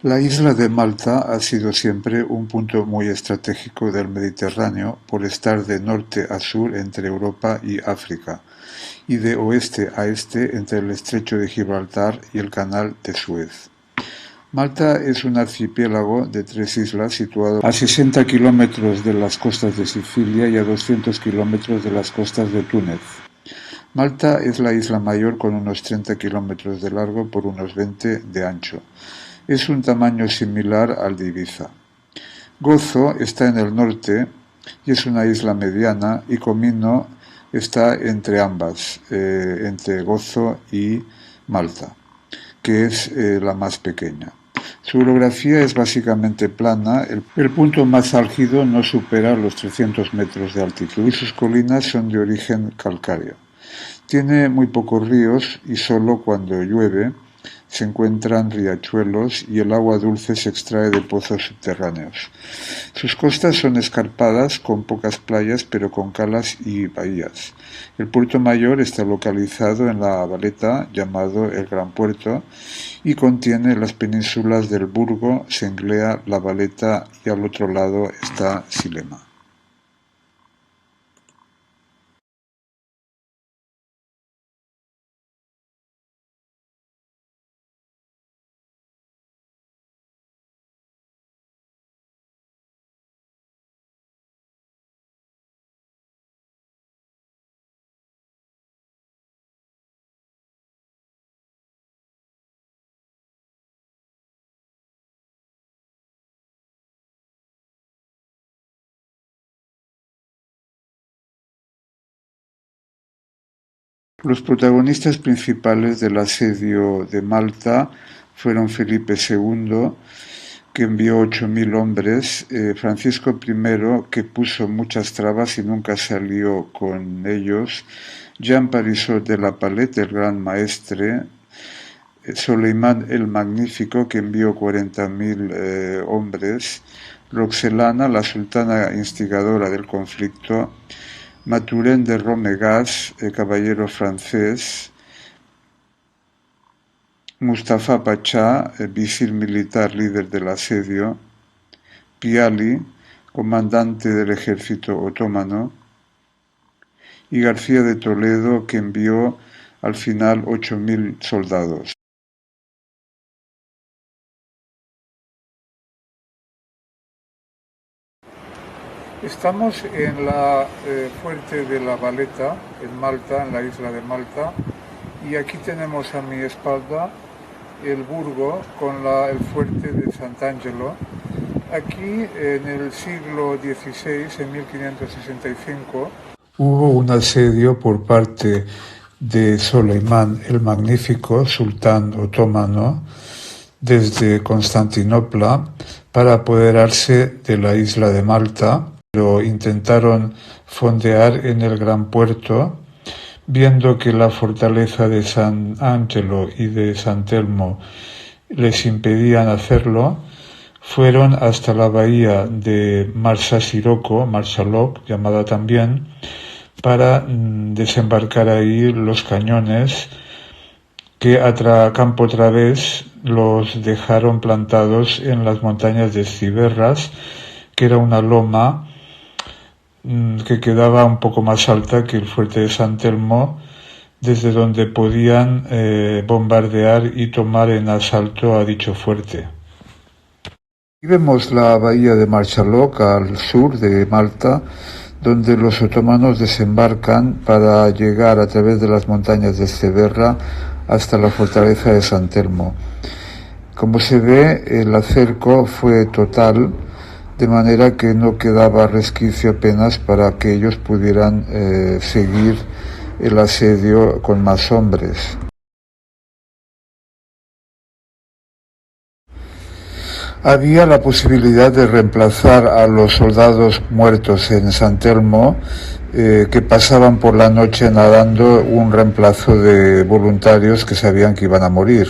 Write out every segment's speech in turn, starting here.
La isla de Malta ha sido siempre un punto muy estratégico del Mediterráneo por estar de norte a sur entre Europa y África, y de oeste a este entre el estrecho de Gibraltar y el canal de Suez. Malta es un archipiélago de 3 islas situado a 60 kilómetros de las costas de Sicilia y a 200 kilómetros de las costas de Túnez. Malta es la isla mayor con unos 30 kilómetros de largo por unos 20 de ancho. Es un tamaño similar al de Ibiza. Gozo está en el norte y es una isla mediana, y Comino está entre ambas, entre Gozo y Malta, que es la más pequeña. Su orografía es básicamente plana, el punto más álgido no supera los 300 metros de altitud y sus colinas son de origen calcáreo. Tiene muy pocos ríos y solo cuando llueve se encuentran riachuelos y el agua dulce se extrae de pozos subterráneos. Sus costas son escarpadas con pocas playas pero con calas y bahías. El puerto mayor está localizado en la Valeta, llamado el Gran Puerto, y contiene las penínsulas del Burgo, Senglea, La Valeta y al otro lado está Silema. Los protagonistas principales del asedio de Malta fueron Felipe II, que envió 8.000 hombres, Francisco I, que puso muchas trabas y nunca salió con ellos, Jean Parisot de la Palette, el gran maestre, Soleimán el Magnífico, que envió 40.000 hombres, Roxelana, la sultana instigadora del conflicto, Mathurin de Romegas, caballero francés, Mustafa Pachá, visir militar líder del asedio, Piali, comandante del ejército otomano, y García de Toledo, que envió al final 8.000 soldados. Estamos en la fuerte de La Valeta, en Malta, en la isla de Malta, y aquí tenemos a mi espalda el Burgo con el fuerte de Sant'Angelo. Aquí en el siglo XVI, en 1565, hubo un asedio por parte de Soleimán el Magnífico, sultán otomano, desde Constantinopla para apoderarse de la isla de Malta. Lo intentaron fondear en el Gran Puerto, viendo que la fortaleza de San Angelo y de San Telmo les impedían hacerlo, fueron hasta la bahía de Marsalok, llamada también, para desembarcar ahí los cañones que a campo través los dejaron plantados en las montañas de Ciberras, que era una loma que quedaba un poco más alta que el fuerte de San Telmo, desde donde podían bombardear y tomar en asalto a dicho fuerte. Aquí vemos la bahía de Marsalok al sur de Malta, donde los otomanos desembarcan para llegar a través de las montañas de Severra hasta la fortaleza de San Telmo. Como se ve, el acerco fue total, de manera que no quedaba resquicio apenas para que ellos pudieran seguir el asedio con más hombres. Había la posibilidad de reemplazar a los soldados muertos en San Telmo, que pasaban por la noche nadando, un reemplazo de voluntarios que sabían que iban a morir.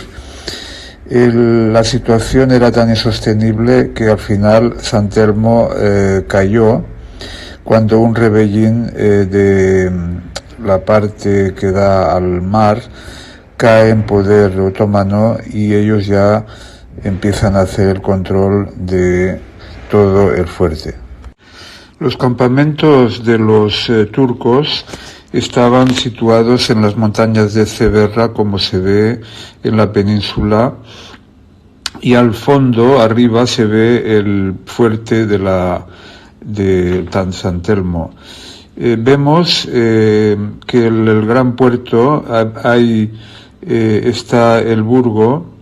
La situación era tan insostenible que al final San Telmo cayó cuando un rebellín de la parte que da al mar cae en poder otomano y ellos ya empiezan a hacer el control de todo el fuerte. Los campamentos de los turcos estaban situados en las montañas de Severra, como se ve en la península, y al fondo, arriba, se ve el fuerte de San Telmo. Vemos que el gran puerto, está el Burgo,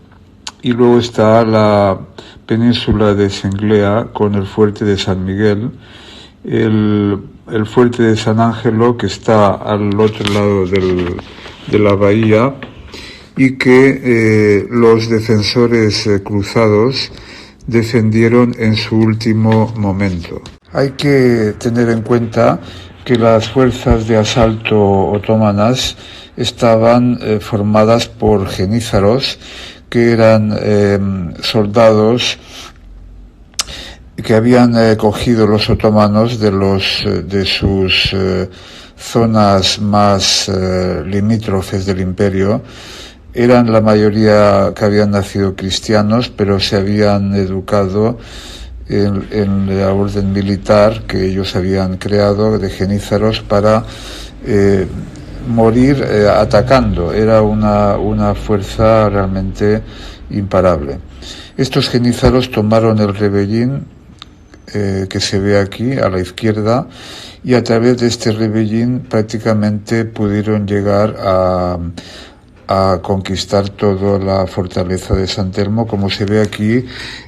y luego está la península de Senglea con el fuerte de San Miguel, el fuerte de San Ángelo, que está al otro lado de la bahía, y que los defensores cruzados defendieron en su último momento. Hay que tener en cuenta que las fuerzas de asalto otomanas estaban formadas por genízaros, que eran soldados que habían cogido los otomanos de sus zonas más limítrofes del imperio. Eran la mayoría que habían nacido cristianos, pero se habían educado en la orden militar que ellos habían creado de genízaros para morir atacando. Era una fuerza realmente imparable. Estos genízaros tomaron el rebellín que se ve aquí a la izquierda, y a través de este rebellín prácticamente pudieron llegar a conquistar toda la fortaleza de San Telmo. Como se ve aquí,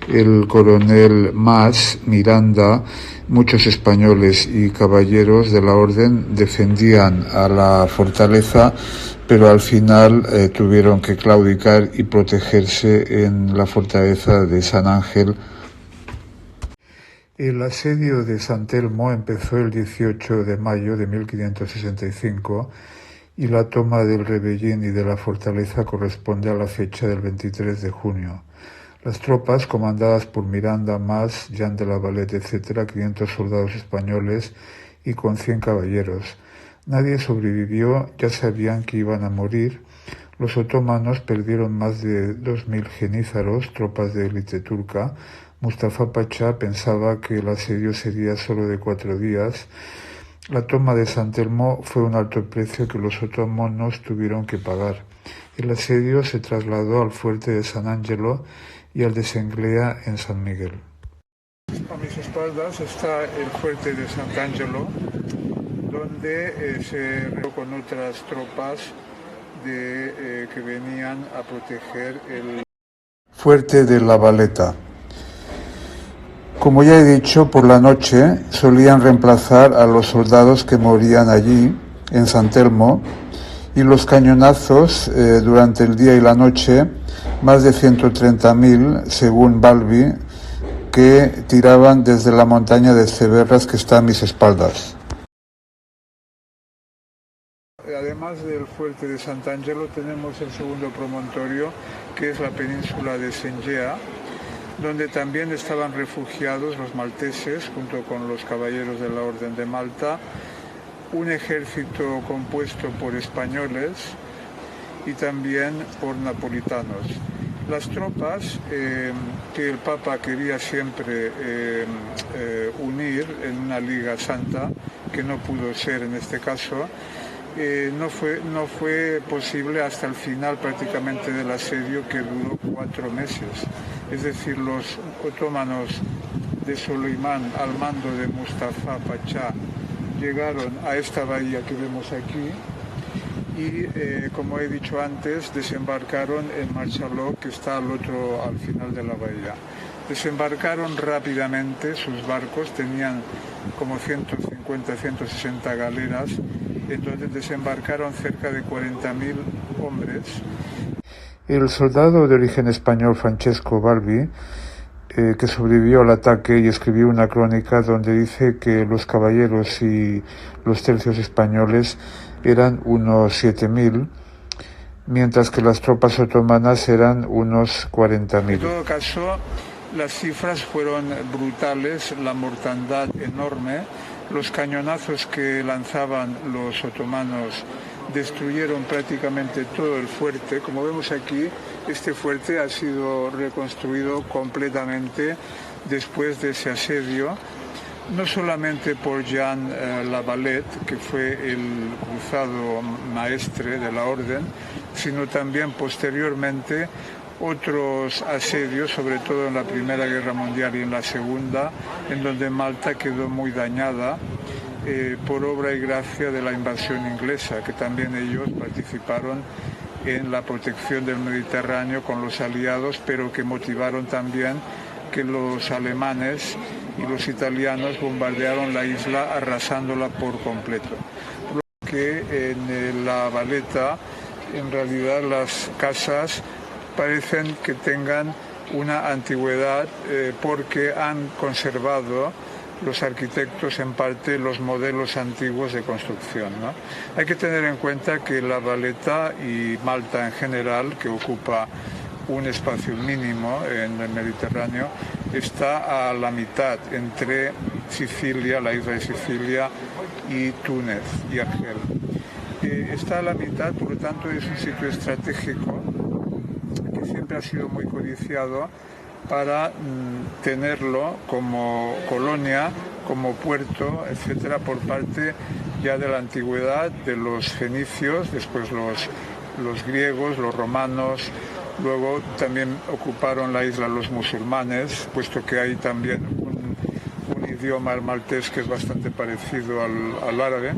el coronel Mas, Miranda, muchos españoles y caballeros de la orden defendían a la fortaleza, pero al final tuvieron que claudicar y protegerse en la fortaleza de San Ángel. El asedio de San Telmo empezó el 18 de mayo de 1565 y la toma del rebellín y de la fortaleza corresponde a la fecha del 23 de junio. Las tropas, comandadas por Miranda, Mas, Jean de la Valette, etc., 500 soldados españoles y con 100 caballeros. Nadie sobrevivió, ya sabían que iban a morir. Los otomanos perdieron más de 2.000 genízaros, tropas de élite turca. Mustafa Pachá pensaba que el asedio sería solo de 4 días. La toma de San Telmo fue un alto precio que los otomanos tuvieron que pagar. El asedio se trasladó al fuerte de San Ángelo y al de Senglea en San Miguel. A mis espaldas está el fuerte de San Ángelo, donde se reunió con otras tropas que venían a proteger el fuerte de La Valeta. Como ya he dicho, por la noche solían reemplazar a los soldados que morían allí, en San Telmo, y los cañonazos durante el día y la noche, más de 130.000, según Balbi, que tiraban desde la montaña de Severras, que está a mis espaldas. Además del fuerte de Sant'Angelo, tenemos el segundo promontorio, que es la península de Sengea, donde también estaban refugiados los malteses junto con los caballeros de la Orden de Malta, un ejército compuesto por españoles y también por napolitanos. Las tropas que el Papa quería siempre unir en una Liga Santa, que no pudo ser en este caso, no fue posible hasta el final prácticamente del asedio, que duró 4 meses. Es decir, los otomanos de Solimán, al mando de Mustafa Pachá, llegaron a esta bahía que vemos aquí y, como he dicho antes, desembarcaron en Marchaló, que está al final de la bahía. Desembarcaron rápidamente, sus barcos tenían como 150, 160 galeras, entonces desembarcaron cerca de 40.000 hombres. El soldado de origen español Francesco Balbi, que sobrevivió al ataque y escribió una crónica donde dice que los caballeros y los tercios españoles eran unos 7.000, mientras que las tropas otomanas eran unos 40.000. En todo caso, las cifras fueron brutales, la mortandad enorme. Los cañonazos que lanzaban los otomanos destruyeron prácticamente todo el fuerte. Como vemos aquí, Este fuerte ha sido reconstruido completamente después de ese asedio, no solamente por Jean Lavalette, que fue el cruzado maestre de la orden, sino también posteriormente otros asedios, sobre todo en la Primera Guerra Mundial y en la Segunda, en donde Malta quedó muy dañada por obra y gracia de la invasión inglesa, que también ellos participaron en la protección del Mediterráneo con los aliados, pero que motivaron también que los alemanes y los italianos bombardearon la isla arrasándola por completo. Lo que en la Valeta, en realidad las casas parecen que tengan una antigüedad porque han conservado los arquitectos en parte los modelos antiguos de construcción, ¿no? Hay que tener en cuenta que la Valeta y Malta en general, que ocupa un espacio mínimo en el Mediterráneo, está a la mitad entre Sicilia, la isla de Sicilia, y Túnez y Argel. Está a la mitad, por lo tanto es un sitio estratégico que siempre ha sido muy codiciado para tenerlo como colonia, como puerto, etcétera, por parte ya de la antigüedad, de los fenicios, después los griegos, los romanos. Luego también ocuparon la isla los musulmanes, puesto que hay también un idioma, el maltés, que es bastante parecido al árabe.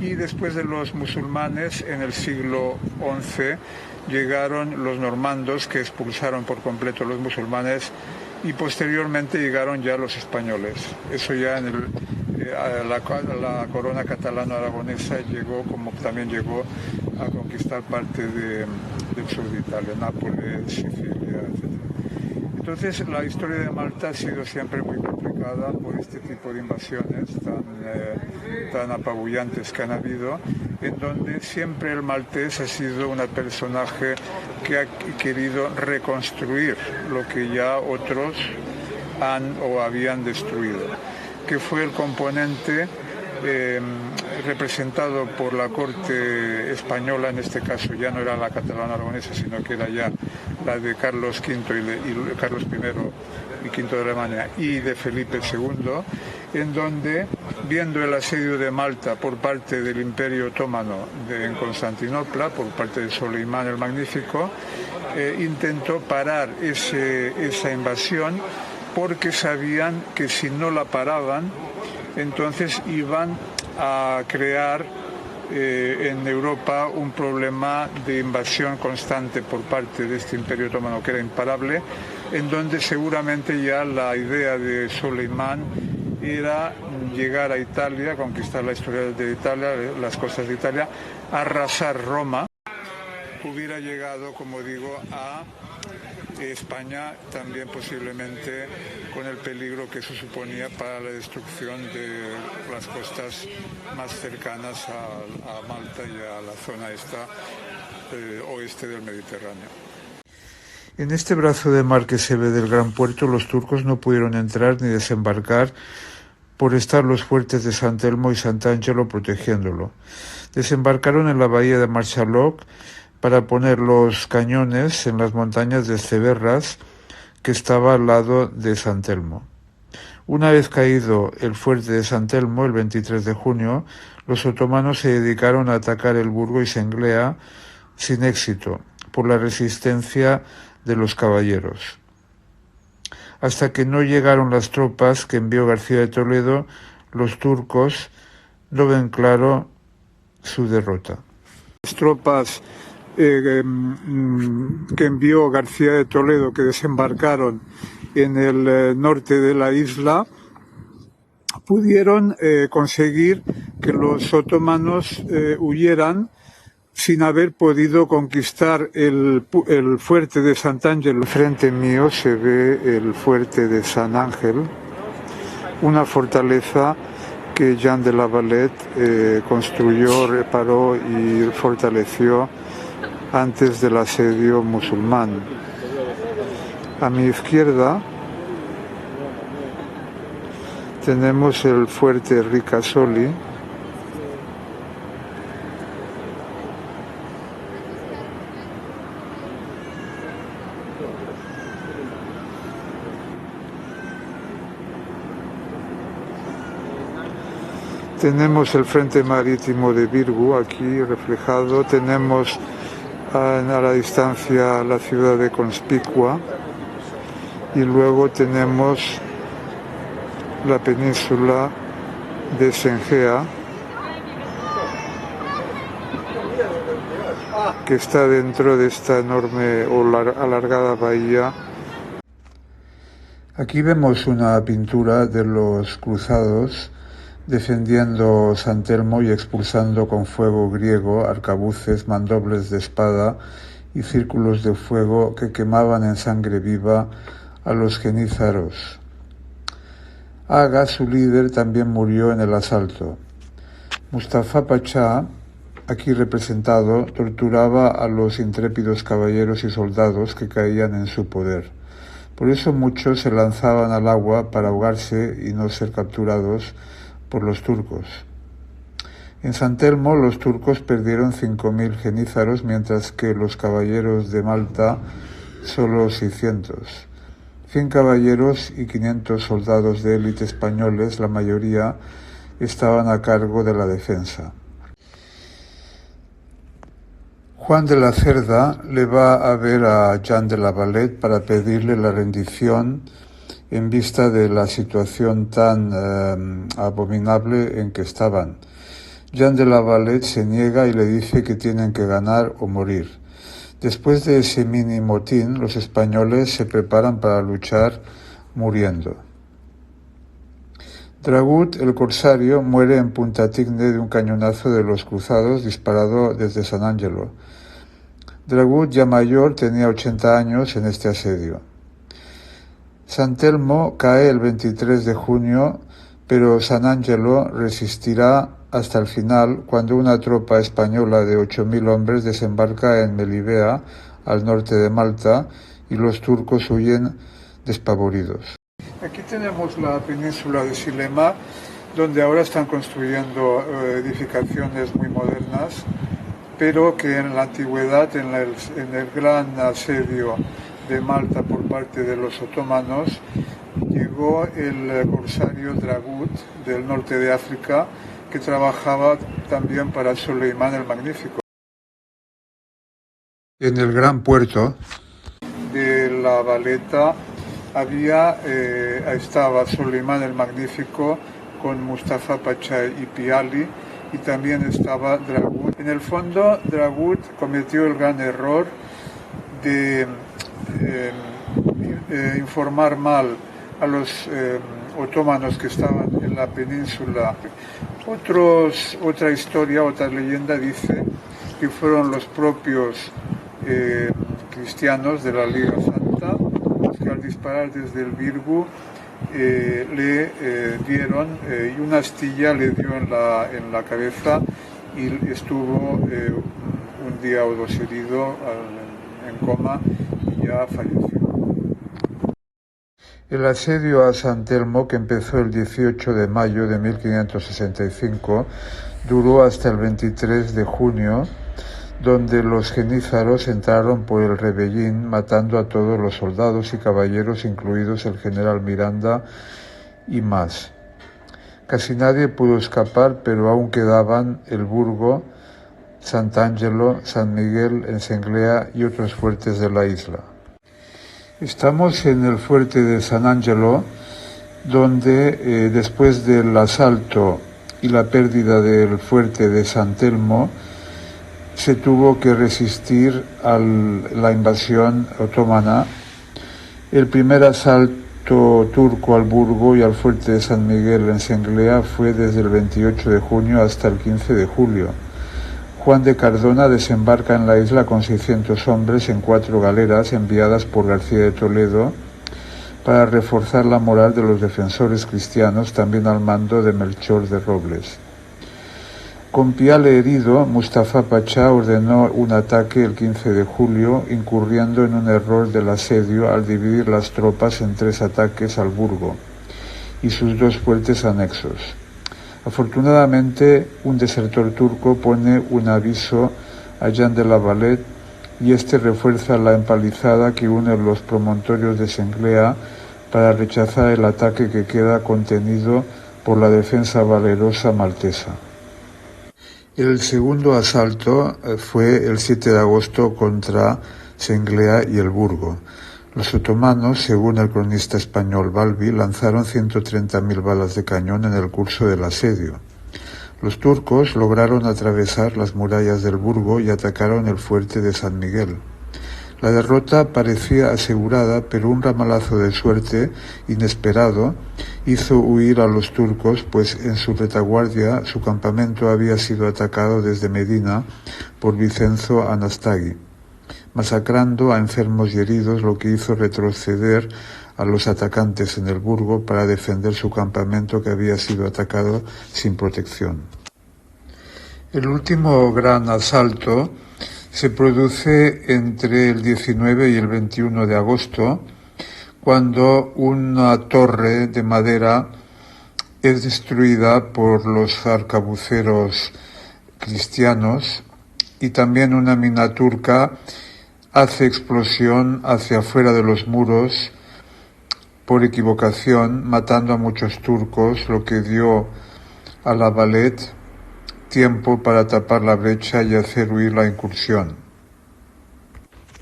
Y después de los musulmanes, en el siglo XI, llegaron los normandos, que expulsaron por completo a los musulmanes, y posteriormente llegaron ya los españoles. Eso ya en la corona catalano-aragonesa llegó, como también llegó a conquistar parte del sur de Italia, Nápoles, Sicilia, etc. Entonces la historia de Malta ha sido siempre muy complicada por este tipo de invasiones tan apabullantes que han habido, en donde siempre el maltés ha sido un personaje que ha querido reconstruir lo que ya otros han o habían destruido, que fue el componente representado por la corte española. En este caso ya no era la catalana-aragonesa, sino que era ya la de Carlos V y Carlos I y V de Alemania y de Felipe II, en donde, viendo el asedio de Malta por parte del Imperio Otomano en Constantinopla, por parte de Soleimán el Magnífico, intentó parar esa invasión, porque sabían que si no la paraban, entonces iban a crear en Europa un problema de invasión constante por parte de este Imperio Otomano, que era imparable, en donde seguramente ya la idea de Soleimán era llegar a Italia, conquistar la historia de Italia, las costas de Italia, arrasar Roma. Hubiera llegado, como digo, a España también posiblemente con el peligro que eso suponía para la destrucción de las costas más cercanas a Malta y a la zona oeste del Mediterráneo. En este brazo de mar que se ve del gran puerto, los turcos no pudieron entrar ni desembarcar por estar los fuertes de Sant Elmo y Sant'Angelo protegiéndolo. Desembarcaron en la bahía de Marchaloc para poner los cañones en las montañas de Ceberras, que estaba al lado de Sant Elmo. Una vez caído el fuerte de Sant Elmo, el 23 de junio, los otomanos se dedicaron a atacar el Burgo y Senglea sin éxito, por la resistencia de los caballeros. Hasta que no llegaron las tropas que envió García de Toledo, los turcos no ven claro su derrota. Las tropas que envió García de Toledo, que desembarcaron en el norte de la isla, pudieron conseguir que los otomanos huyeran sin haber podido conquistar el fuerte de Sant'Angelo. Frente mío se ve el fuerte de San Ángel, una fortaleza que Jean de la Valette construyó, reparó y fortaleció antes del asedio musulmán. A mi izquierda tenemos el fuerte Ricasoli, Tenemos el frente marítimo de Virgu aquí reflejado, tenemos a la distancia la ciudad de Conspicua y luego tenemos la península de Sengea, que está dentro de esta enorme o alargada bahía. Aquí vemos una pintura de los cruzados defendiendo San Telmo y expulsando con fuego griego arcabuces, mandobles de espada y círculos de fuego que quemaban en sangre viva a los genízaros. Aga, su líder, también murió en el asalto. Mustafa Pachá, aquí representado, torturaba a los intrépidos caballeros y soldados que caían en su poder. Por eso muchos se lanzaban al agua para ahogarse y no ser capturados por los turcos. En San Telmo los turcos perdieron 5.000 genízaros, mientras que los caballeros de Malta solo 600. 100 caballeros y 500 soldados de élite españoles, la mayoría, estaban a cargo de la defensa. Juan de la Cerda le va a ver a Jean de la Valette para pedirle la rendición en vista de la situación tan abominable en que estaban. Jean de la Valette se niega y le dice que tienen que ganar o morir. Después de ese mini motín, los españoles se preparan para luchar muriendo. Dragut, el corsario, muere en Punta Tigne de un cañonazo de los cruzados disparado desde San Angelo. Dragut, ya mayor, tenía 80 años en este asedio. San Telmo cae el 23 de junio, pero San Angelo resistirá hasta el final, cuando una tropa española de 8.000 hombres desembarca en Melibea, al norte de Malta, y los turcos huyen despavoridos. Aquí tenemos la península de Silema, donde ahora están construyendo edificaciones muy modernas, pero que en la antigüedad, en el gran asedio de Malta por parte de los otomanos, llegó el corsario Dragut del norte de África, que trabajaba también para Solimán el Magnífico. En el gran puerto de la Valeta estaba Solimán el Magnífico con Mustafa Pachá y Piali, y también estaba Dragut. En el fondo, Dragut cometió el gran error de informar mal a los otomanos que estaban en la península. Otra historia, otra leyenda dice que fueron los propios cristianos de la Liga Santa los que al disparar desde el Virgu le dieron y una astilla le dio en la cabeza y estuvo un día o dos herido en coma y ya falleció. El asedio a San Telmo, que empezó el 18 de mayo de 1565, duró hasta el 23 de junio, donde los genízaros entraron por el Rebellín, matando a todos los soldados y caballeros, incluidos el general Miranda y más. Casi nadie pudo escapar, pero aún quedaban el Burgo, Sant'Angelo, San Miguel en Senglea y otros fuertes de la isla. Estamos en el fuerte de San Angelo, donde después del asalto y la pérdida del fuerte de San Telmo, se tuvo que resistir a la invasión otomana. El primer asalto turco al Burgo y al fuerte de San Miguel en Senglea fue desde el 28 de junio hasta el 15 de julio. Juan de Cardona desembarca en la isla con 600 hombres en 4 galeras enviadas por García de Toledo para reforzar la moral de los defensores cristianos, también al mando de Melchor de Robles. Con Piale herido, Mustafa Pachá ordenó un ataque el 15 de julio, incurriendo en un error del asedio al dividir las tropas en 3 ataques al Burgo y sus 2 fuertes anexos. Afortunadamente, un desertor turco pone un aviso a Jean de la Valette y este refuerza la empalizada que une los promontorios de Senglea para rechazar el ataque que queda contenido por la defensa valerosa maltesa. El segundo asalto fue el 7 de agosto contra Senglea y el Burgo. Los otomanos, según el cronista español Balbi, lanzaron 130.000 balas de cañón en el curso del asedio. Los turcos lograron atravesar las murallas del Burgo y atacaron el fuerte de San Miguel. La derrota parecía asegurada, pero un ramalazo de suerte inesperado hizo huir a los turcos, pues en su retaguardia su campamento había sido atacado desde Medina por Vicenzo Anastagui, masacrando a enfermos y heridos, lo que hizo retroceder a los atacantes en el Burgo para defender su campamento, que había sido atacado sin protección. El último gran asalto se produce entre el 19 y el 21 de agosto, cuando una torre de madera es destruida por los arcabuceros cristianos y también una mina turca hace explosión hacia afuera de los muros por equivocación, matando a muchos turcos, lo que dio a la Valette tiempo para tapar la brecha y hacer huir la incursión.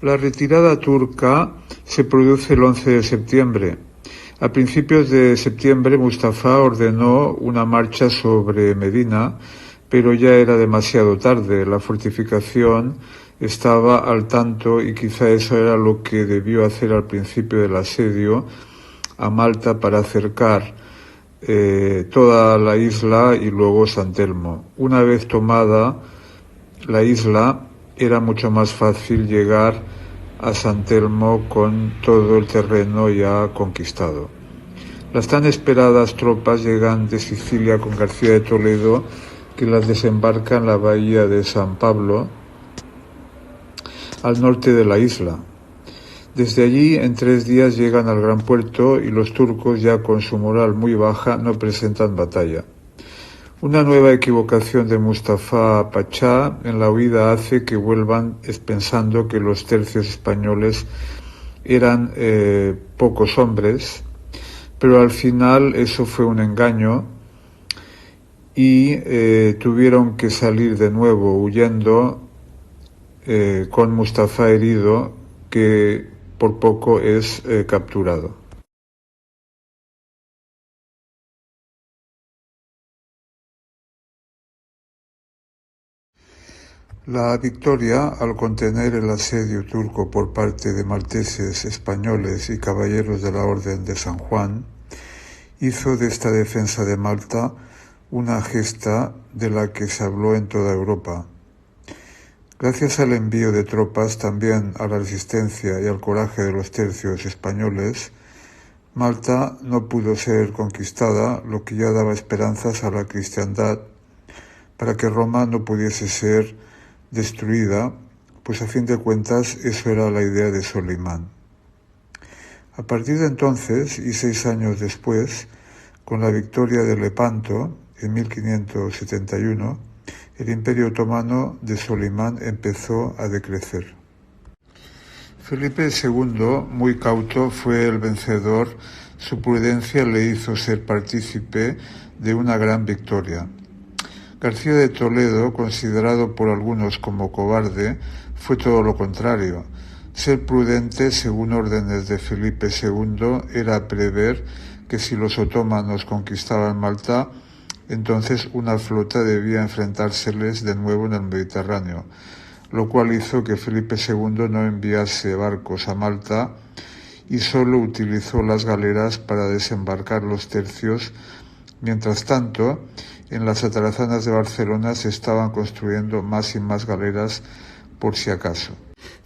La retirada turca se produce el 11 de septiembre. A principios de septiembre, Mustafa ordenó una marcha sobre Medina, pero ya era demasiado tarde. La fortificación estaba al tanto y quizá eso era lo que debió hacer al principio del asedio a Malta para acercar toda la isla y luego San Telmo. Una vez tomada la isla, era mucho más fácil llegar a San Telmo con todo el terreno ya conquistado. Las tan esperadas tropas llegan de Sicilia con García de Toledo, que las desembarca en la bahía de San Pablo, al norte de la isla. Desde allí, en 3 días llegan al gran puerto y los turcos, ya con su moral muy baja, no presentan batalla. Una nueva equivocación de Mustafa Pachá en la huida hace que vuelvan pensando que los tercios españoles eran pocos hombres, pero al final eso fue un engaño y tuvieron que salir de nuevo huyendo con Mustafa herido, que por poco es capturado. La victoria, al contener el asedio turco por parte de malteses, españoles y caballeros de la Orden de San Juan, hizo de esta defensa de Malta una gesta de la que se habló en toda Europa. Gracias al envío de tropas, también a la resistencia y al coraje de los tercios españoles, Malta no pudo ser conquistada, lo que ya daba esperanzas a la cristiandad para que Roma no pudiese ser destruida, pues a fin de cuentas eso era la idea de Solimán. A partir de entonces, y 6 años después, con la victoria de Lepanto en 1571, el Imperio Otomano de Solimán empezó a decrecer. Felipe II, muy cauto, fue el vencedor. Su prudencia le hizo ser partícipe de una gran victoria. García de Toledo, considerado por algunos como cobarde, fue todo lo contrario. Ser prudente, según órdenes de Felipe II, era prever que si los otomanos conquistaban Malta, entonces una flota debía enfrentárseles de nuevo en el Mediterráneo, lo cual hizo que Felipe II no enviase barcos a Malta y solo utilizó las galeras para desembarcar los tercios. Mientras tanto, en las atarazanas de Barcelona se estaban construyendo más y más galeras por si acaso.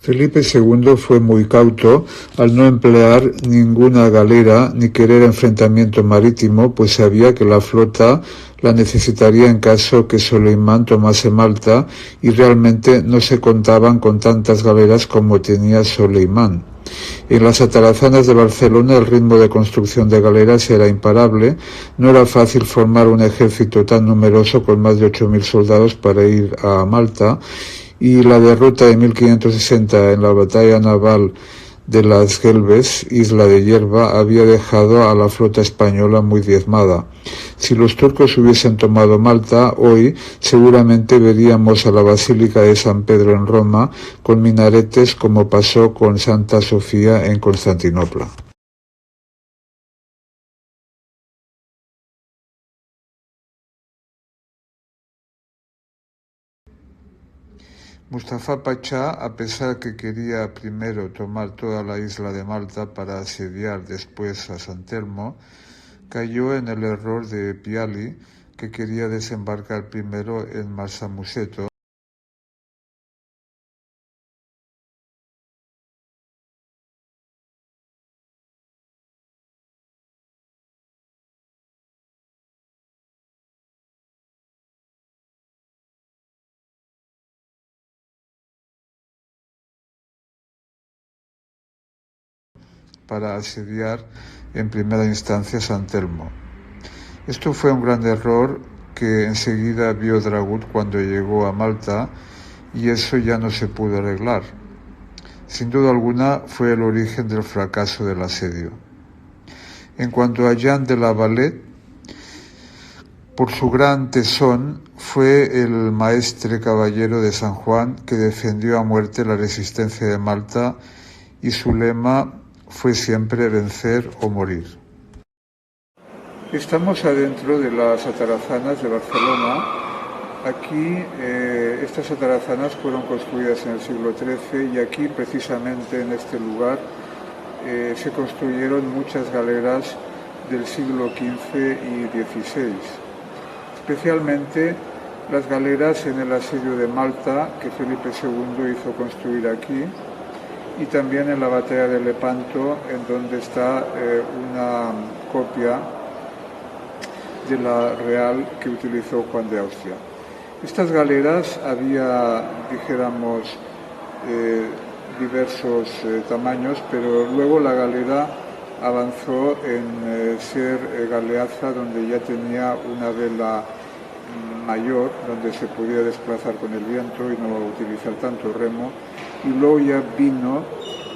Felipe II fue muy cauto al no emplear ninguna galera ni querer enfrentamiento marítimo, pues sabía que la flota la necesitaría en caso que Solimán tomase Malta, y realmente no se contaban con tantas galeras como tenía Solimán. En las atarazanas de Barcelona el ritmo de construcción de galeras era imparable. No era fácil formar un ejército tan numeroso con más de 8.000 soldados para ir a Malta, y la derrota de 1560 en la batalla naval de las Gelbes, isla de hierba, había dejado a la flota española muy diezmada. Si los turcos hubiesen tomado Malta, hoy seguramente veríamos a la Basílica de San Pedro en Roma con minaretes como pasó con Santa Sofía en Constantinopla. Mustafa Pachá, a pesar que quería primero tomar toda la isla de Malta para asediar después a San Telmo, cayó en el error de Piali, que quería desembarcar primero en Marsamuseto para asediar en primera instancia San Telmo. Esto fue un gran error que enseguida vio Dragut cuando llegó a Malta, y eso ya no se pudo arreglar. Sin duda alguna fue el origen del fracaso del asedio. En cuanto a Jean de la Valette, por su gran tesón, fue el maestre caballero de San Juan que defendió a muerte la resistencia de Malta, y su lema fue siempre vencer o morir. Estamos adentro de las atarazanas de Barcelona. Aquí estas atarazanas fueron construidas en el siglo XIII, y aquí precisamente en este lugar se construyeron muchas galeras del siglo XV y XVI. Especialmente las galeras en el asedio de Malta, que Felipe II hizo construir aquí, y también en la batalla de Lepanto, en donde está una copia de la real que utilizó Juan de Austria. Estas galeras había, dijéramos, diversos tamaños, pero luego la galera avanzó en ser galeaza, donde ya tenía una vela mayor, donde se podía desplazar con el viento y no utilizar tanto remo, y luego ya vino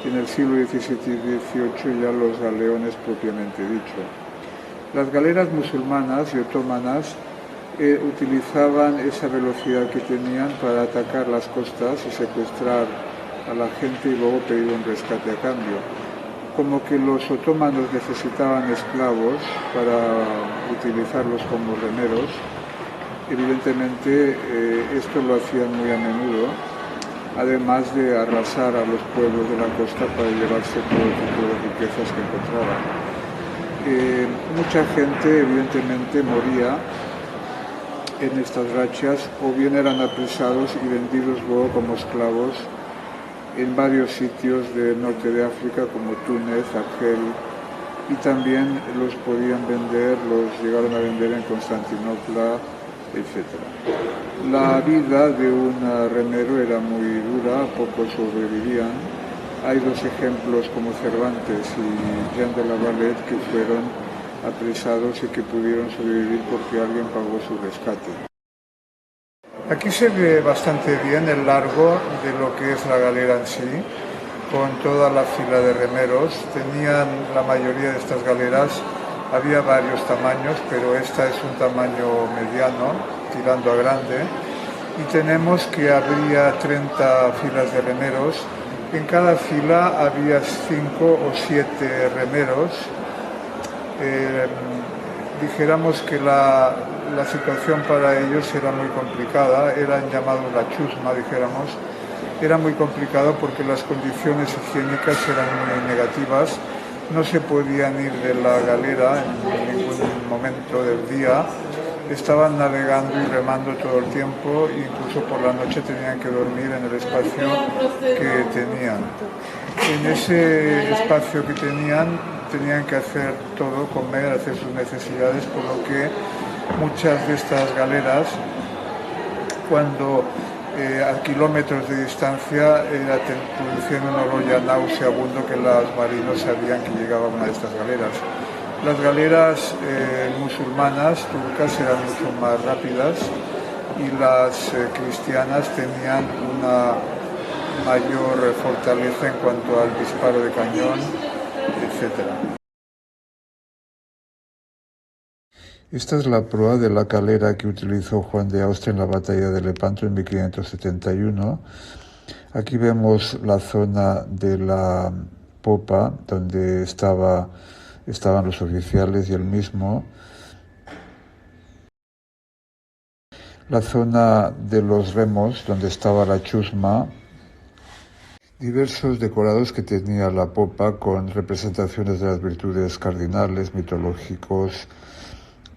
en el siglo XVII y XVIII ya los galeones propiamente dicho. Las galeras musulmanas y otomanas utilizaban esa velocidad que tenían para atacar las costas y secuestrar a la gente y luego pedir un rescate a cambio. Como que los otomanos necesitaban esclavos para utilizarlos como remeros, evidentemente esto lo hacían muy a menudo, además de arrasar a los pueblos de la costa para llevarse todo tipo de riquezas que encontraban. Mucha gente evidentemente moría en estas rachas, o bien eran apresados y vendidos luego como esclavos en varios sitios del norte de África, como Túnez, Argel, y también los podían vender, los llegaron a vender en Constantinopla, etc. La vida de un remero era muy dura, pocos sobrevivían. Hay dos ejemplos como Cervantes y Jean de la Valette que fueron apresados y que pudieron sobrevivir porque alguien pagó su rescate. Aquí se ve bastante bien el largo de lo que es la galera en sí, con toda la fila de remeros. Tenían la mayoría de estas galeras, había varios tamaños, pero esta es un tamaño mediano, tirando a grande, y tenemos que habría 30 filas de remeros. En cada fila había 5 o 7 remeros. Dijéramos que la situación para ellos era muy complicada, eran llamados la chusma, dijéramos. Era muy complicado porque las condiciones higiénicas eran muy negativas, no se podían ir de la galera en ningún momento del día, estaban navegando y remando todo el tiempo, e incluso por la noche tenían que dormir en el espacio que tenían. En ese espacio que tenían que hacer todo, comer, hacer sus necesidades, por lo que muchas de estas galeras, cuando a kilómetros de distancia producían un olor ya nauseabundo que los marinos sabían que llegaba una de estas galeras. Las galeras musulmanas, turcas, eran mucho más rápidas, y las cristianas tenían una mayor fortaleza en cuanto al disparo de cañón, etc. Esta es la proa de la calera que utilizó Juan de Austria en la batalla de Lepanto en 1571. Aquí vemos la zona de la popa donde estaban los oficiales y él mismo. La zona de los remos donde estaba la chusma. Diversos decorados que tenía la popa con representaciones de las virtudes cardinales, mitológicos,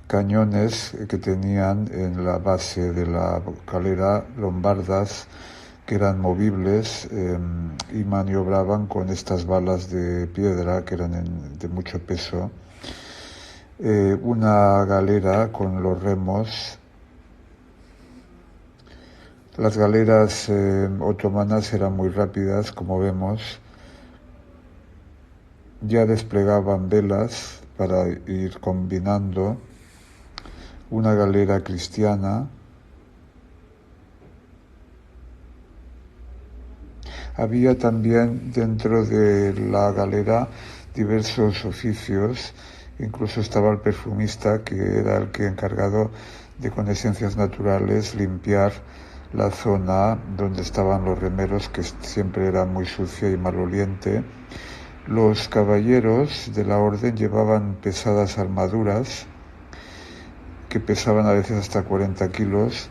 cañones que tenían en la base de la calera lombardas que eran movibles y maniobraban con estas balas de piedra que eran de mucho peso. Una galera con los remos. Las galeras otomanas eran muy rápidas, como vemos. Ya desplegaban velas para ir combinando. Una galera cristiana. Había también dentro de la galera diversos oficios, incluso estaba el perfumista, que era el que encargado de con esencias naturales limpiar la zona donde estaban los remeros, que siempre era muy sucia y maloliente. Los caballeros de la orden llevaban pesadas armaduras que pesaban a veces hasta 40 kilos.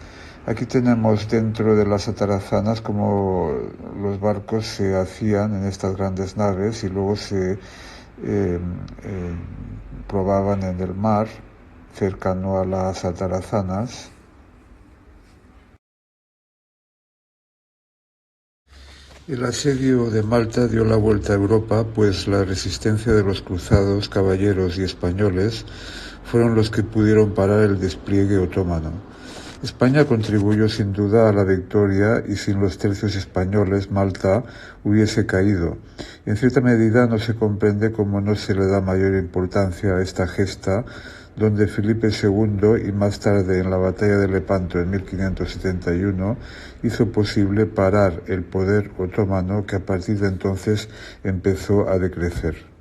Aquí tenemos dentro de las atarazanas como los barcos se hacían en estas grandes naves y luego se probaban en el mar cercano a las atarazanas. El asedio de Malta dio la vuelta a Europa, pues la resistencia de los cruzados, caballeros y españoles fueron los que pudieron parar el despliegue otomano. España contribuyó sin duda a la victoria y sin los tercios españoles Malta hubiese caído. En cierta medida no se comprende cómo no se le da mayor importancia a esta gesta, donde Felipe II y más tarde en la batalla de Lepanto en 1571 hizo posible parar el poder otomano que a partir de entonces empezó a decrecer.